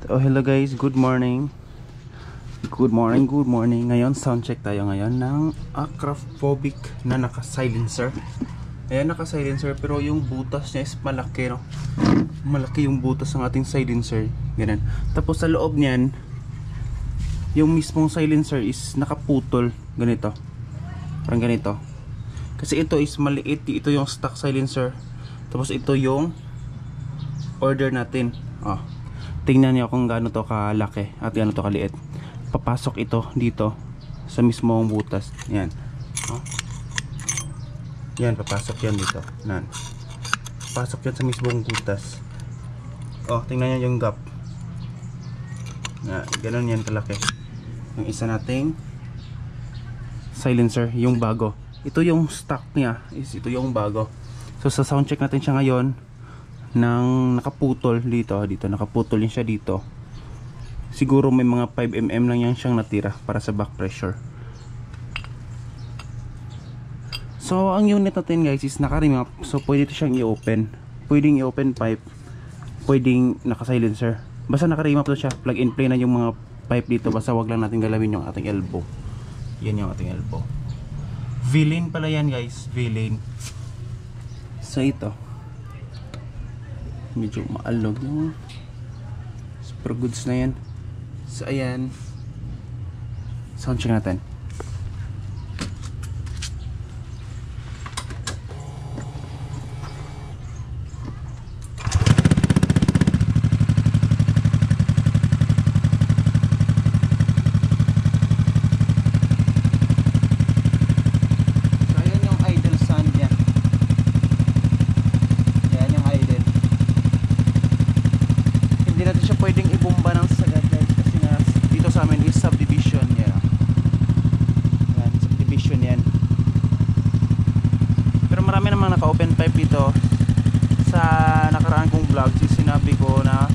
Oh, hello guys, good morning. Good morning. Ngayon, sound check tayo ngayon ng Acraphobic na naka-silencer. Ayan, naka-silencer pero yung butas niya is malaki, no? Malaki yung butas ng ating silencer. Ganun. Tapos sa loob niyan, yung mismong silencer is nakaputol. Ganito. Parang ganito. Kasi ito is maliit. Ito yung stock silencer. Tapos ito yung order natin. Oh. Tingnan niyo kung gaano to kalaki at gaano to kaliit. Papasok ito dito sa mismong butas. Yan. Oh. Yan, papasok yan dito. Nan. Papasok yan sa mismong butas. Oh, tingnan niyo yung gap. Yan, ganun yan kalaki. Yung isa nating silencer, yung bago. Ito yung stock niya, ito yung bago. So sa sound check natin siya ngayon nang nakaputol dito, nakaputol din siya dito. Siguro may mga 5mm lang yan siyang natira para sa back pressure. So ang unit natin guys is naka-remap, so pwede ito siyang i-open. Pwedeng i-open pipe, pwedeng naka-silencer. Basta naka-remap to siya, plug and play na yung mga pipe dito, basta wag lang natin galawin yung ating elbow. Yan yung ating elbow. V-lane pala yan guys, V-lane. So ito medyo maalog yung super goods na yan. So ayan, sound check natin. Pwedeng ibomba ng sagad guys kasi nga dito sa amin is subdivision yan. Yan, subdivision yan. Pero marami namang naka-open pipe dito. Sa nakaraan kong vlog, sinabi ko na